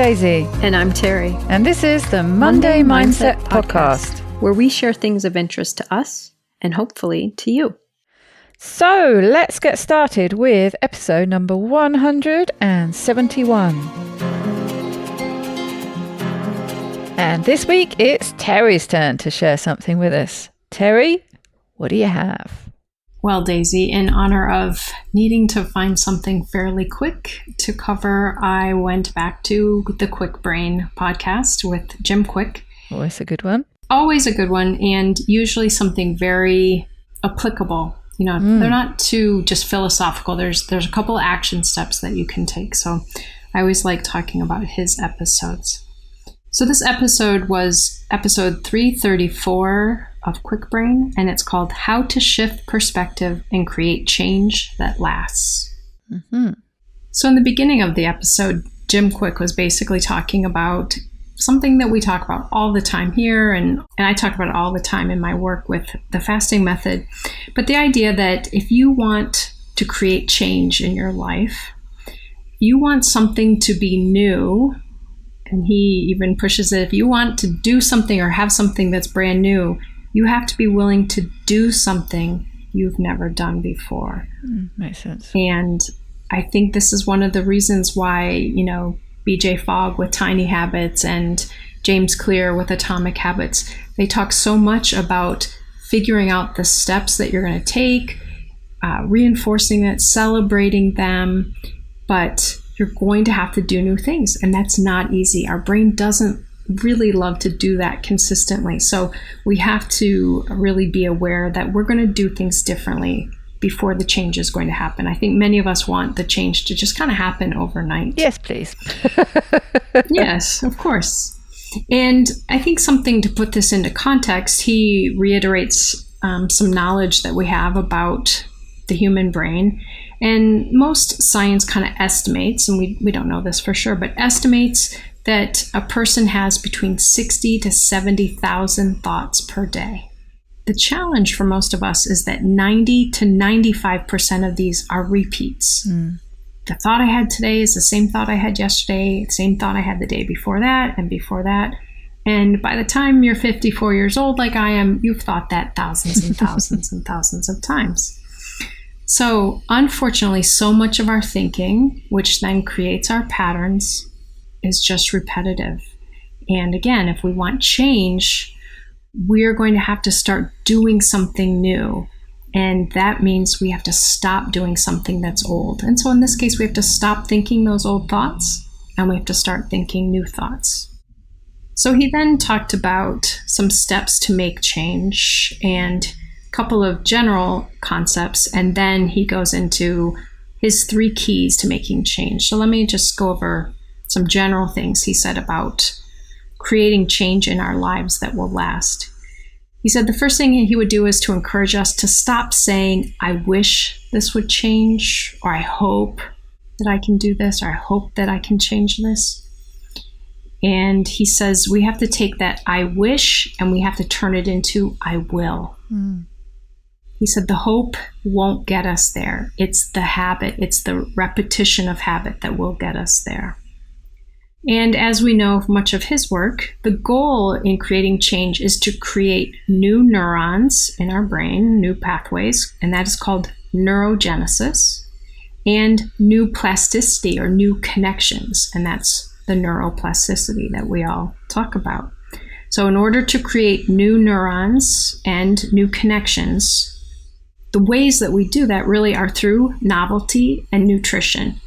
Daisy. And I'm Terri. And this is the Monday Mindset Podcast, where we share things of interest to us and hopefully to you. So let's get started with episode number 171. And this week it's Terri's turn to share something with us. Terri, what do you have? Well, Daisy, in honor of needing to find something fairly quick to cover, I went back to the Kwik Brain podcast with Jim Kwik. Always a good one. Always a good one, and usually something very applicable. You know, they're not too just philosophical. There's a couple action steps that you can take. So I always like talking about his episodes. So this episode was episode 334 of Kwik Brain, and it's called How to Shift Perspective and Create Change That Lasts. Mm-hmm. So in the beginning of the episode, Jim Kwik was basically talking about something that we talk about all the time here, and I talk about it all the time in my work with the fasting method. But the idea that if you want to create change in your life, you want something to be new. And he even pushes it, if you want to do something or have something that's brand new, you have to be willing to do something you've never done before. Makes sense. And I think this is one of the reasons why, you know, BJ Fogg with Tiny Habits and James Clear with Atomic Habits, they talk so much about figuring out the steps that you're going to take, reinforcing it, celebrating them, but you're going to have to do new things, and that's not easy. Our brain doesn't really love to do that consistently. So we have to really be aware that we're going to do things differently before the change is going to happen. I think many of us want the change to just kind of happen overnight. Yes, please. Yes, of course. And I think something to put this into context, he reiterates some knowledge that we have about the human brain. And most science kind of estimates, and we don't know this for sure, but estimates that a person has between 60 to 70,000 thoughts per day. The challenge for most of us is that 90 to 95% of these are repeats. The thought I had today is the same thought I had yesterday, the same thought I had the day before that, and before that. And by the time you're 54 years old, like I am, you've thought that thousands and thousands and thousands of times. So unfortunately, so much of our thinking, which then creates our patterns, is just repetitive. And again, if we want change, we're going to have to start doing something new. And that means we have to stop doing something that's old. And so in this case, we have to stop thinking those old thoughts, and we have to start thinking new thoughts. So he then talked about some steps to make change and couple of general concepts, and then he goes into his 3 keys to making change. So let me just go over some general things he said about creating change in our lives that will last. He said the first thing he would do is to encourage us to stop saying, I wish this would change, or I hope that I can do this, or I hope that I can change this. And he says we have to take that I wish and we have to turn it into I will. He said the hope won't get us there. It's the habit, it's the repetition of habit that will get us there. And as we know from much of his work, the goal in creating change is to create new neurons in our brain, new pathways, and that is called neurogenesis, and new plasticity or new connections, and that's the neuroplasticity that we all talk about. So in order to create new neurons and new connections, the ways that we do that really are through novelty and nutrition.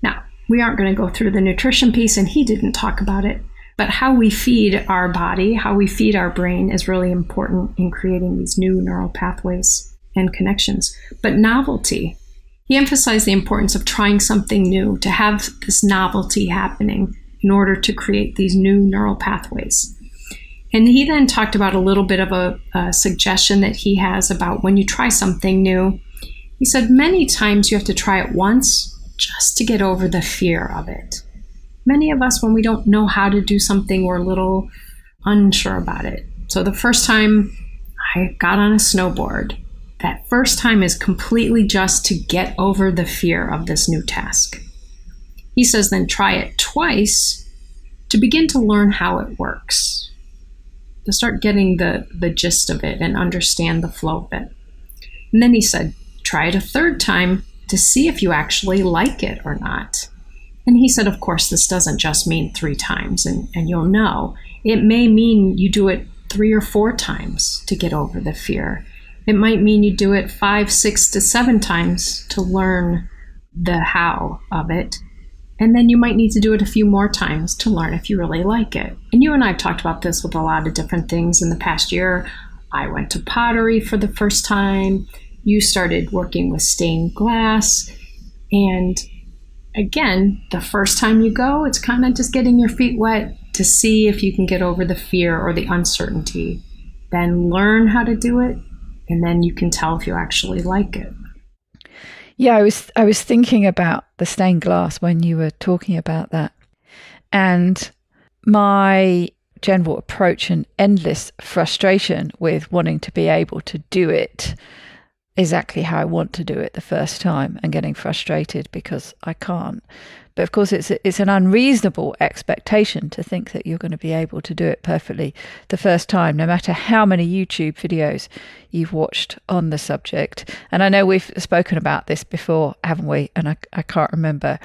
Now, we aren't going to go through the nutrition piece, and he didn't talk about it, but how we feed our body, how we feed our brain is really important in creating these new neural pathways and connections. But novelty, he emphasized the importance of trying something new, to have this novelty happening in order to create these new neural pathways. And he then talked about a little bit of a suggestion that he has about when you try something new. He said many times you have to try it once just to get over the fear of it. Many of us, when we don't know how to do something, we're a little unsure about it. So the first time I got on a snowboard, that first time is completely just to get over the fear of this new task. He says then try it twice to begin to learn how it works, to start getting the gist of it and understand the flow of it. And then he said, try it a third time to see if you actually like it or not. And he said, of course, this doesn't just mean 3 times and you'll know. It may mean you do it 3 or 4 times to get over the fear. It might mean you do it 5, 6 to 7 times to learn the how of it. And then you might need to do it a few more times to learn if you really like it. And you and I have talked about this with a lot of different things in the past year. I went to pottery for the first time. You started working with stained glass. And again, the first time you go, it's kind of just getting your feet wet to see if you can get over the fear or the uncertainty. Then learn how to do it, and then you can tell if you actually like it. Yeah, I was thinking about the stained glass when you were talking about that. And my general approach and endless frustration with wanting to be able to do it exactly how I want to do it the first time and getting frustrated because I can't. But of course, it's an unreasonable expectation to think that you're going to be able to do it perfectly the first time, no matter how many YouTube videos you've watched on the subject. And I know we've spoken about this before, haven't we? And I can't remember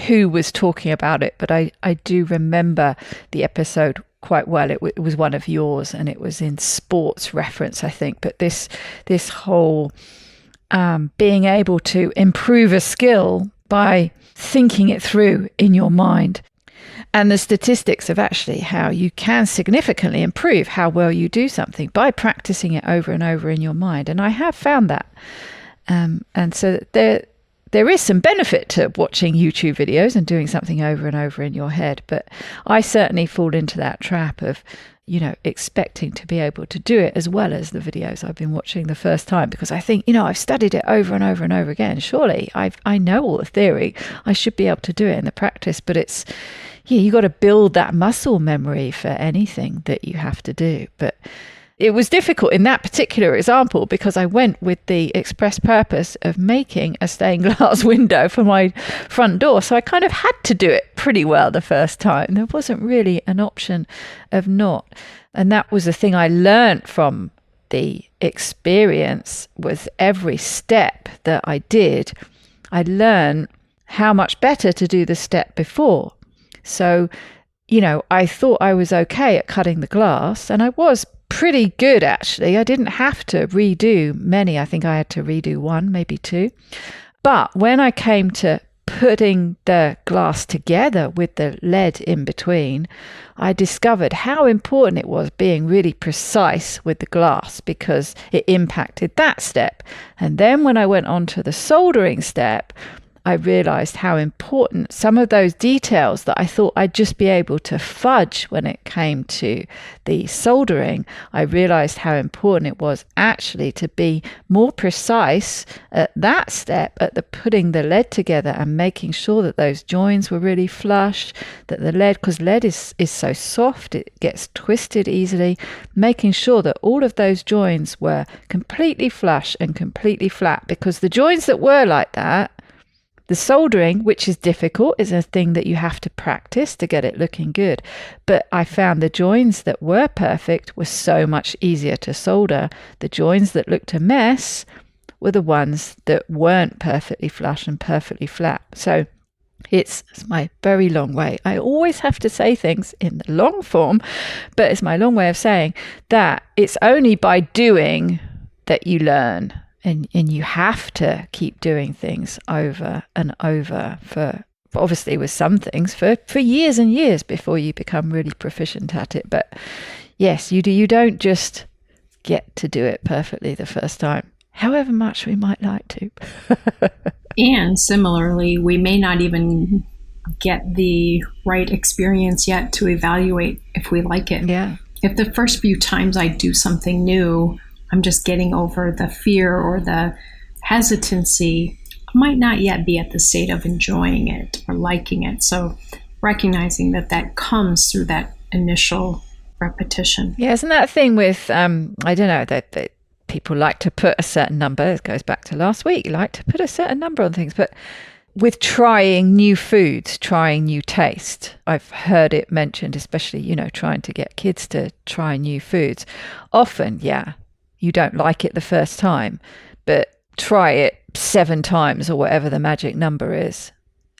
who was talking about it, but I do remember the episode quite well. It was one of yours, and it was in sports reference, I think. But this whole being able to improve a skill by thinking it through in your mind, and the statistics of actually how you can significantly improve how well you do something by practicing it over and over in your mind. And I have found that, and so there is some benefit to watching YouTube videos and doing something over and over in your head. But I certainly fall into that trap of, expecting to be able to do it as well as the videos I've been watching the first time, because I think, I've studied it over and over and over again. Surely I know all the theory. I should be able to do it in the practice. But it's, you got to build that muscle memory for anything that you have to do. But it was difficult in that particular example because I went with the express purpose of making a stained glass window for my front door. So I kind of had to do it pretty well the first time. There wasn't really an option of not. And that was the thing I learned from the experience. Was every step that I did, I learned how much better to do the step before. So, I thought I was okay at cutting the glass, and I was pretty good, actually. I didn't have to redo many. I think I had to redo 1, maybe 2. But when I came to putting the glass together with the lead in between, I discovered how important it was being really precise with the glass, because it impacted that step. And then when I went on to the soldering step, I realized how important some of those details that I thought I'd just be able to fudge when it came to the soldering. I realized how important it was actually to be more precise at that step, at the putting the lead together and making sure that those joins were really flush, that the lead, because lead is so soft, it gets twisted easily, making sure that all of those joins were completely flush and completely flat, because the joins that were like that, the soldering, which is difficult, is a thing that you have to practice to get it looking good. But I found the joins that were perfect were so much easier to solder. The joins that looked a mess were the ones that weren't perfectly flush and perfectly flat. So it's my very long way. I always have to say things in the long form, but it's my long way of saying that it's only by doing that you learn. And you have to keep doing things over and over for obviously with some things for years and years before you become really proficient at it. But yes, you don't just get to do it perfectly the first time, however much we might like to. And similarly, we may not even get the right experience yet to evaluate if we like it. Yeah. If the first few times I do something new, I'm just getting over the fear or the hesitancy, I might not yet be at the state of enjoying it or liking it. So recognizing that comes through that initial repetition. Yeah, isn't that a thing with, I don't know, that people like to put a certain number, it goes back to last week, you like to put a certain number on things, but with trying new foods, trying new taste, I've heard it mentioned, especially, trying to get kids to try new foods. Often, you don't like it the first time, but try it 7 times or whatever the magic number is.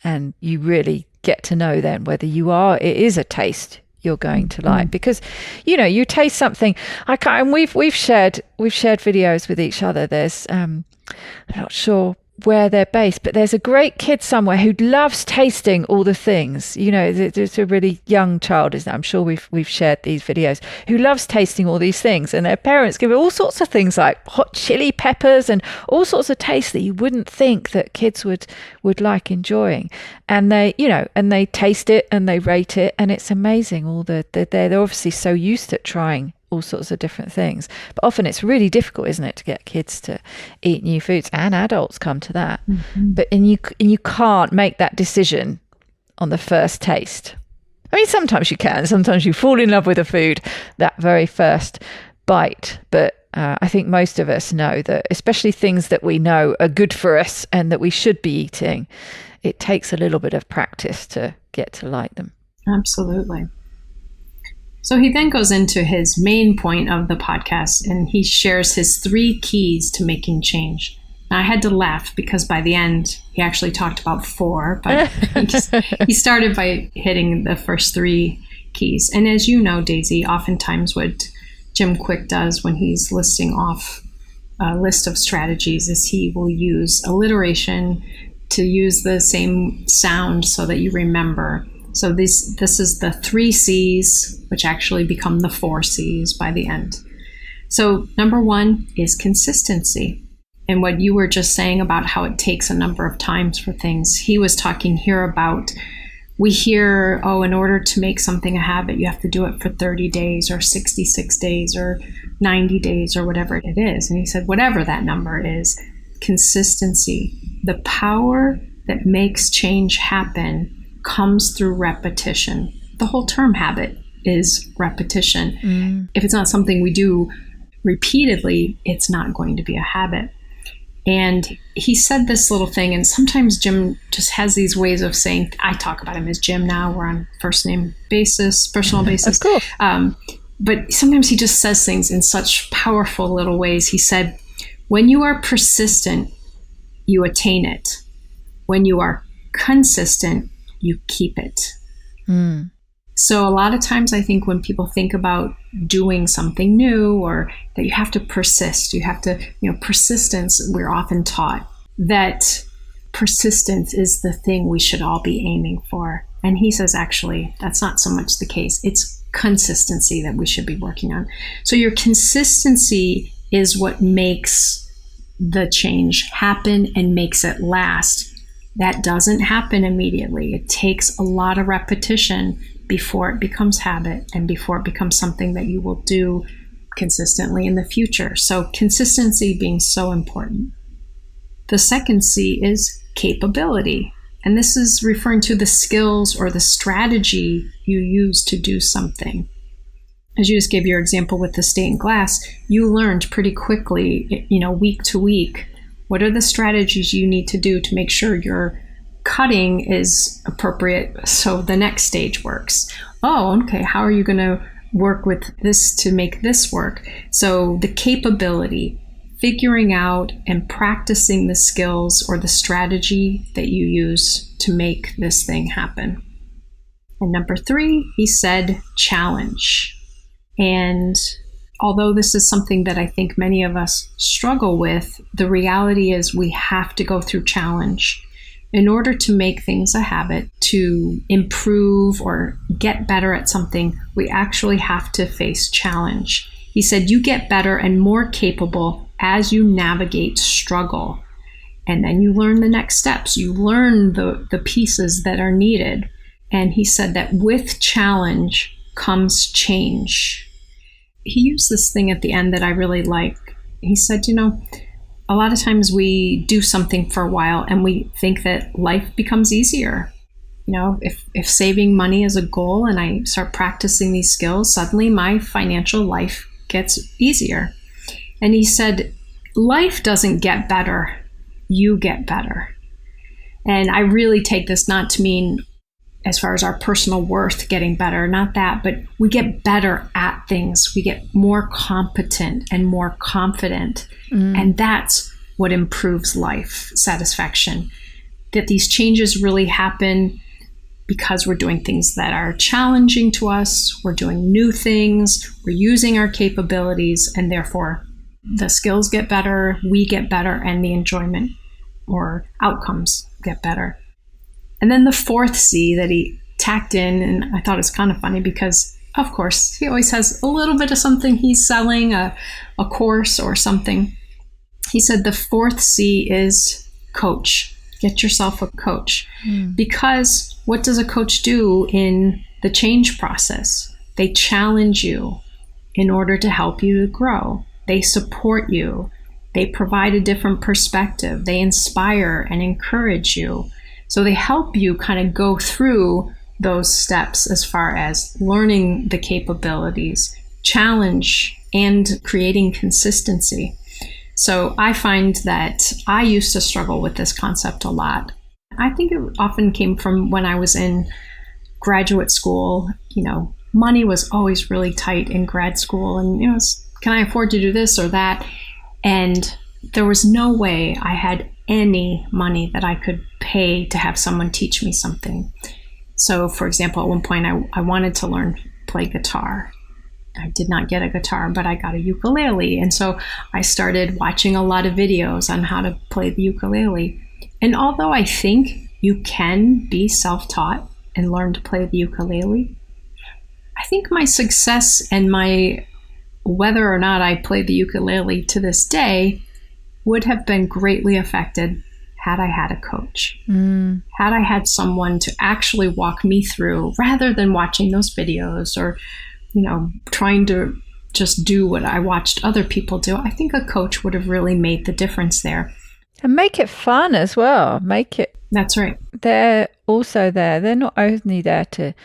And you really get to know then whether it is a taste you're going to like, because you taste something. And we've shared videos with each other. There's I'm not sure where they're based, but there's a great kid somewhere who loves tasting all the things. There's a really young child, isn't it? I'm sure we've shared these videos, who loves tasting all these things, and their parents give it all sorts of things like hot chili peppers and all sorts of tastes that you wouldn't think that kids would like enjoying. And they taste it and they rate it, and it's amazing. They're obviously so used to trying all sorts of different things, but often it's really difficult, isn't it, to get kids to eat new foods, and adults come to that. But you can't make that decision on the first taste. I mean, sometimes you can, sometimes you fall in love with a food that very first bite, but I think most of us know that, especially things that we know are good for us and that we should be eating, it takes a little bit of practice to get to like them. Absolutely. So he then goes into his main point of the podcast, and he shares his 3 keys to making change. Now, I had to laugh because by the end, he actually talked about 4, but he started by hitting the first 3 keys. And as you know, Daisy, oftentimes what Jim Kwik does when he's listing off a list of strategies is he will use alliteration to use the same sound so that you remember. So this is the 3 C's, which actually become the 4 C's by the end. So number 1 is consistency. And what you were just saying about how it takes a number of times for things, he was talking here about, we hear, in order to make something a habit, you have to do it for 30 days or 66 days or 90 days or whatever it is. And he said, whatever that number is, consistency, the power that makes change happen comes through repetition. The whole term habit is repetition. If it's not something we do repeatedly, it's not going to be a habit. And he said this little thing, and sometimes Jim just has these ways of saying, I talk about him as Jim now, we're on personal basis. Of course. But sometimes he just says things in such powerful little ways. He said, when you are persistent, you attain it. When you are consistent, you keep it. So a lot of times I think when people think about doing something new, or that you have to persist, you have to, persistence, we're often taught that persistence is the thing we should all be aiming for. And he says, actually, that's not so much the case. It's consistency that we should be working on. So your consistency is what makes the change happen and makes it last. That doesn't happen immediately. It takes a lot of repetition before it becomes habit and before it becomes something that you will do consistently in the future. So consistency being so important. The second C is capability. And this is referring to the skills or the strategy you use to do something. As you just gave your example with the stained glass, you learned pretty quickly, week to week, what are the strategies you need to do to make sure your cutting is appropriate so the next stage works? Oh, okay, how are you going to work with this to make this work? So the capability, figuring out and practicing the skills or the strategy that you use to make this thing happen. And number 3, he said challenge. And although this is something that I think many of us struggle with, the reality is we have to go through challenge. In order to make things a habit, to improve or get better at something, we actually have to face challenge. He said, you get better and more capable as you navigate struggle. And then you learn the next steps. You learn the pieces that are needed. And he said that with challenge comes change. He used this thing at the end that I really like. He said, a lot of times we do something for a while and we think that life becomes easier. If saving money is a goal and I start practicing these skills, suddenly my financial life gets easier. And he said, life doesn't get better, you get better. And I really take this not to mean as far as our personal worth getting better, not that, but we get better at things. We get more competent and more confident. And that's what improves life satisfaction. That these changes really happen because we're doing things that are challenging to us. We're doing new things. We're using our capabilities, and therefore the skills get better, we get better, and the enjoyment or outcomes get better. And then the fourth C that he tacked in, and I thought it's kind of funny because, of course, he always has a little bit of something he's selling, a course or something. He said the fourth C is coach. Get yourself a coach. Because what does a coach do in the change process? They challenge you in order to help you to grow. They support you. They provide a different perspective. They inspire and encourage you. So they help you kind of go through those steps as far as learning the capabilities, challenge, and creating consistency. So I find that I used to struggle with this concept a lot. I think it often came from when I was in graduate school. Money was always really tight in grad school, and can I afford to do this or that? And there was no way I had any money that I could pay to have someone teach me something. So, for example, at one point I wanted to learn play guitar. I did not get a guitar, but I got a ukulele. And so I started watching a lot of videos on how to play the ukulele. And although I think you can be self-taught and learn to play the ukulele, I think my success and whether or not I play the ukulele to this day would have been greatly affected had I had a coach, had I had someone to actually walk me through rather than watching those videos or, trying to just do what I watched other people do. I think a coach would have really made the difference there. And make it fun as well. That's right. They're also there. They're not only there to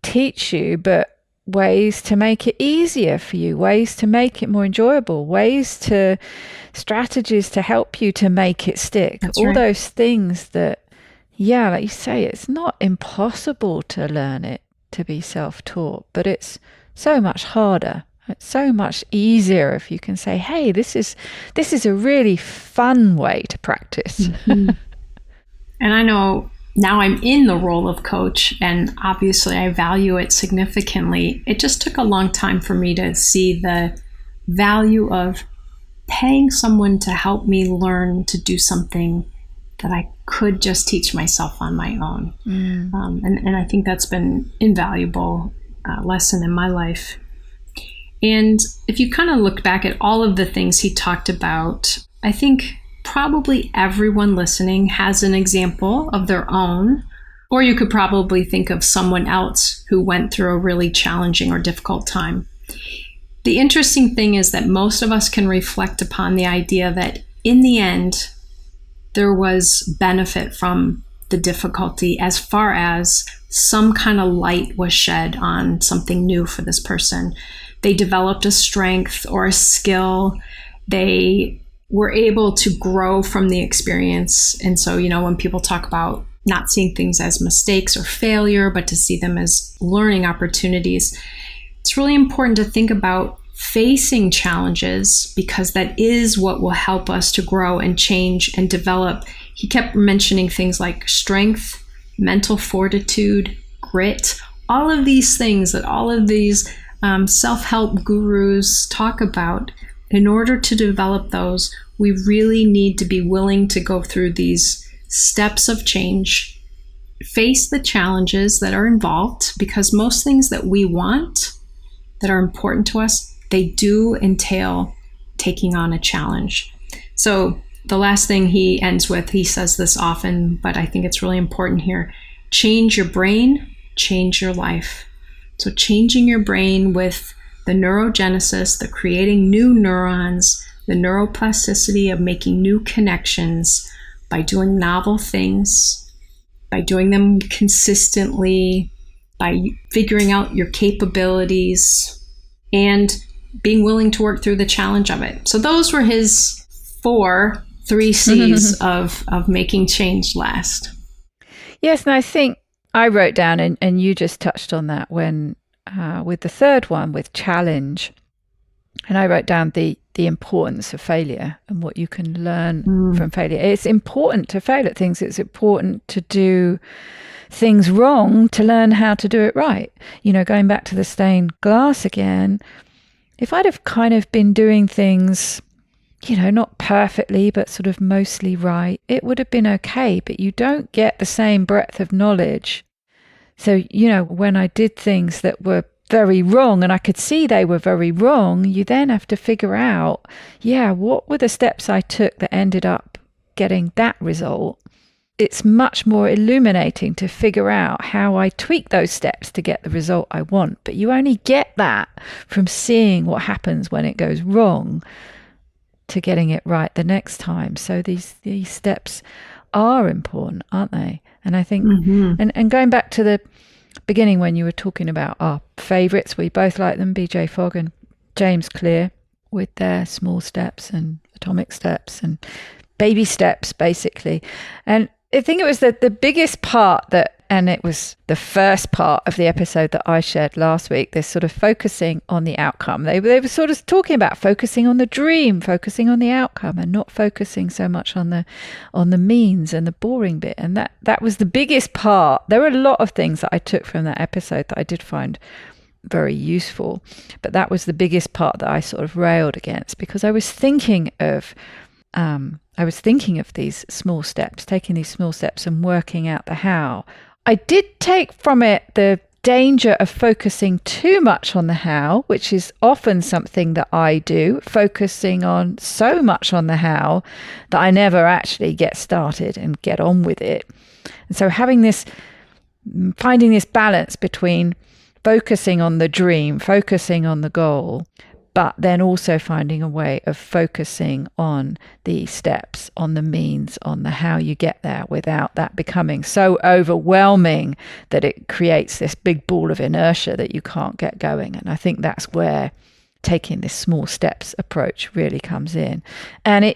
teach you, but ways to make it easier for you, ways to make it more enjoyable, strategies to help you to make it stick. That's all right. Those things that, like you say, it's not impossible to learn it, to be self-taught, but it's so much harder. It's so much easier if you can say, hey, this is a really fun way to practice. And I know now I'm in the role of coach, and obviously I value it significantly. It just took a long time for me to see the value of paying someone to help me learn to do something that I could just teach myself on my own. And I think that's been invaluable lesson in my life. And if you kind of look back at all of the things he talked about, I think probably everyone listening has an example of their own, or you could probably think of someone else who went through a really challenging or difficult time. The interesting thing is that most of us can reflect upon the idea that in the end, there was benefit from the difficulty as far as some kind of light was shed on something new for this person. They developed a strength or a skill. They were able to grow from the experience. And so, when people talk about not seeing things as mistakes or failure, but to see them as learning opportunities, it's really important to think about facing challenges, because that is what will help us to grow and change and develop. He kept mentioning things like strength, mental fortitude, grit, all of these things that all of these self-help gurus talk about. In order to develop those, we really need to be willing to go through these steps of change, face the challenges that are involved, because most things that we want that are important to us, they do entail taking on a challenge. So the last thing he ends with, he says this often, but I think it's really important here: change your brain, change your life. So changing your brain with the neurogenesis, the creating new neurons, the neuroplasticity of making new connections by doing novel things, by doing them consistently, by figuring out your capabilities, and being willing to work through the challenge of it. So those were his 4 3 C's of making change last. Yes, and I think I wrote down, and you just touched on that when with the third one, with challenge, and I wrote down the importance of failure and what you can learn from failure. It's important to fail at things. It's important to do things wrong to learn how to do it right. You know, going back to the stained glass again, if I'd have kind of been doing things, you know, not perfectly, but sort of mostly right, it would have been okay. But you don't get the same breadth of knowledge. So, you know, when I did things that were very wrong and I could see they were very wrong, you then have to figure out, what were the steps I took that ended up getting that result? It's much more illuminating to figure out how I tweak those steps to get the result I want. But you only get that from seeing what happens when it goes wrong to getting it right the next time. So these steps are important, aren't they? And I think, and going back to the beginning when you were talking about our favourites, we both like them, BJ Fogg and James Clear, with their small steps and atomic steps and baby steps, basically. And I think it was the biggest part and it was the first part of the episode that I shared last week, this sort of focusing on the outcome. They were sort of talking about focusing on the dream, focusing on the outcome, and not focusing so much on the means and the boring bit. And that was the biggest part. There were a lot of things that I took from that episode that I did find very useful, but that was the biggest part that I sort of railed against, because I was thinking of these small steps, taking these small steps and working out the how. I did take from it the danger of focusing too much on the how, which is often something that I do, focusing on so much on the how that I never actually get started and get on with it. And so finding this balance between focusing on the dream, focusing on the goal, but then also finding a way of focusing on the steps, on the means, on the how you get there, without that becoming so overwhelming that it creates this big ball of inertia that you can't get going. And I think that's where taking this small steps approach really comes in. And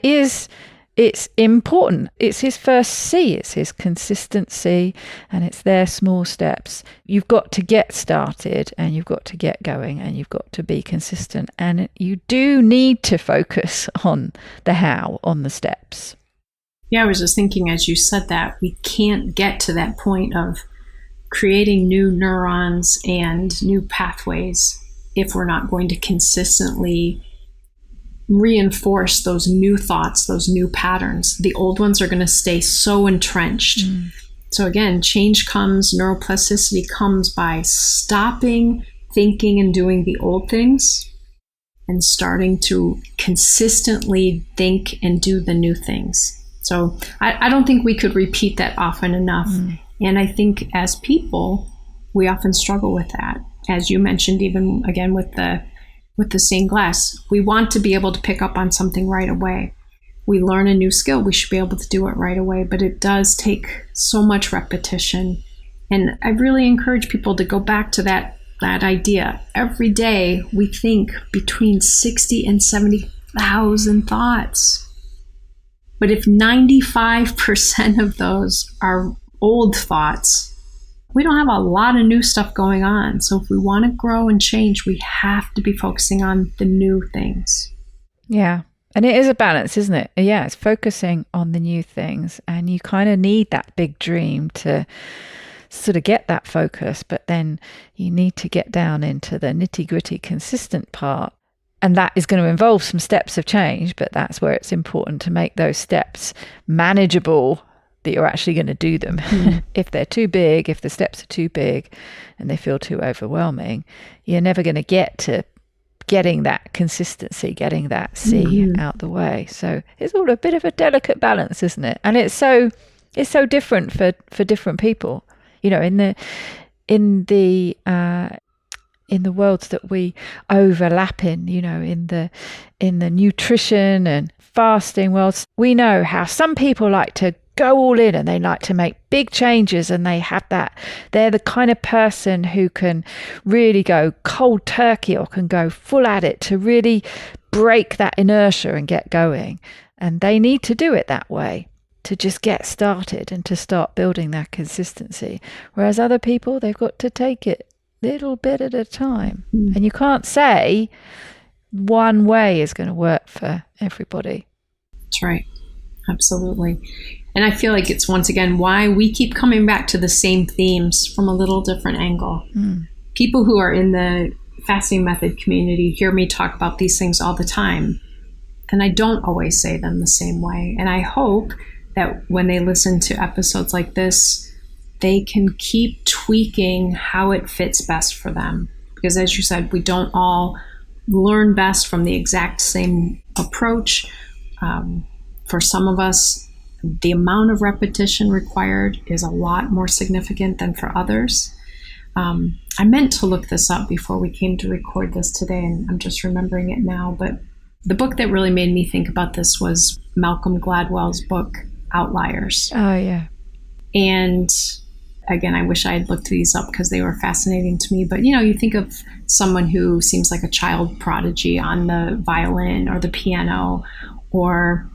it's important. It's his first C. It's his consistency, and it's their small steps. You've got to get started, and you've got to get going, and you've got to be consistent. And you do need to focus on the how, on the steps. Yeah, I was just thinking as you said that, we can't get to that point of creating new neurons and new pathways if we're not going to consistently reinforce those new thoughts, those new patterns. The old ones are going to stay so entrenched. So again, change comes, neuroplasticity comes by stopping thinking and doing the old things and starting to consistently think and do the new things. So I don't think we could repeat that often enough. And I think as people, we often struggle with that. As you mentioned, even again with the stained glass, we want to be able to pick up on something right away. We learn a new skill, we should be able to do it right away, but it does take so much repetition. And I really encourage people to go back to that idea. Every day we think between 60 and 70,000 thoughts. But if 95% of those are old thoughts, we don't have a lot of new stuff going on. So if we want to grow and change, we have to be focusing on the new things. Yeah. And it is a balance, isn't it? Yeah, it's focusing on the new things. And you kind of need that big dream to sort of get that focus. But then you need to get down into the nitty-gritty consistent part. And that is going to involve some steps of change. But that's where it's important to make those steps manageable, that you're actually going to do them. If they're too big, if the steps are too big and they feel too overwhelming, you're never going to get to getting that consistency, getting that C out the way. So it's all a bit of a delicate balance, isn't it? And it's so different for different people. You know, in the worlds that we overlap in, you know, in the nutrition and fasting worlds, we know how some people like to go all in and they like to make big changes, and they have that, they're the kind of person who can really go cold turkey or can go full at it to really break that inertia and get going. And they need to do it that way to just get started and to start building that consistency. Whereas other people, they've got to take it little bit at a time. And you can't say one way is going to work for everybody. That's right. Absolutely. And I feel like it's once again why we keep coming back to the same themes from a little different angle. People who are in the fasting method community hear me talk about these things all the time. And I don't always say them the same way. And I hope that when they listen to episodes like this, they can keep tweaking how it fits best for them. Because as you said, we don't all learn best from the exact same approach. For some of us, the amount of repetition required is a lot more significant than for others. I meant to look this up before we came to record this today, and I'm just remembering it now. But the book that really made me think about this was Malcolm Gladwell's book, Outliers. Oh, yeah. And again, I wish I had looked these up because they were fascinating to me. But, you think of someone who seems like a child prodigy on the violin or the piano, or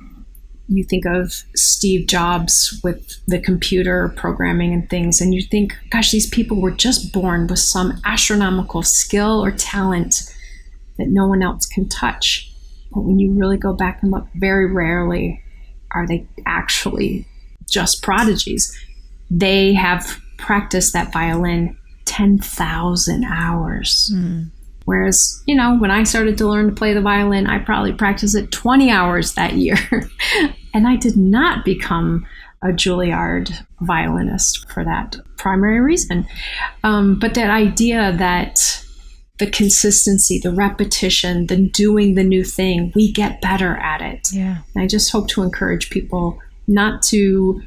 you think of Steve Jobs with the computer programming and things, and you think, gosh, these people were just born with some astronomical skill or talent that no one else can touch. But when you really go back and look, very rarely are they actually just prodigies. They have practiced that violin 10,000 hours. Whereas, when I started to learn to play the violin, I probably practiced it 20 hours that year. And I did not become a Juilliard violinist for that primary reason. But that idea that the consistency, the repetition, the doing the new thing, we get better at it. Yeah. And I just hope to encourage people not to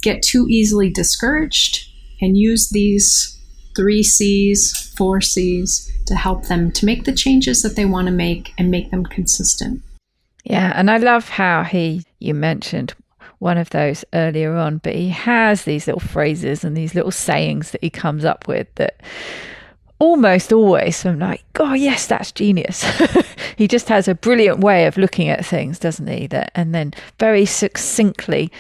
get too easily discouraged and use these 3 C's, 4 C's to help them to make the changes that they want to make and make them consistent. Yeah, and I love how you mentioned one of those earlier on, but he has these little phrases and these little sayings that he comes up with that almost always I'm like, oh yes, that's genius. He just has a brilliant way of looking at things, doesn't he? And then very succinctly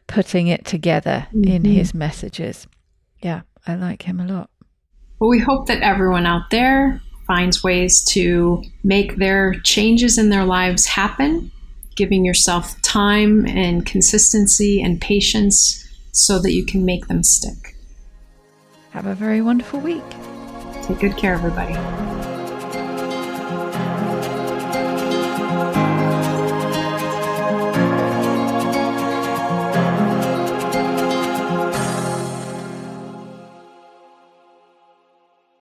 putting it together in his messages. Yeah, I like him a lot. Well, we hope that everyone out there finds ways to make their changes in their lives happen, giving yourself time and consistency and patience so that you can make them stick. Have a very wonderful week. Take good care, everybody.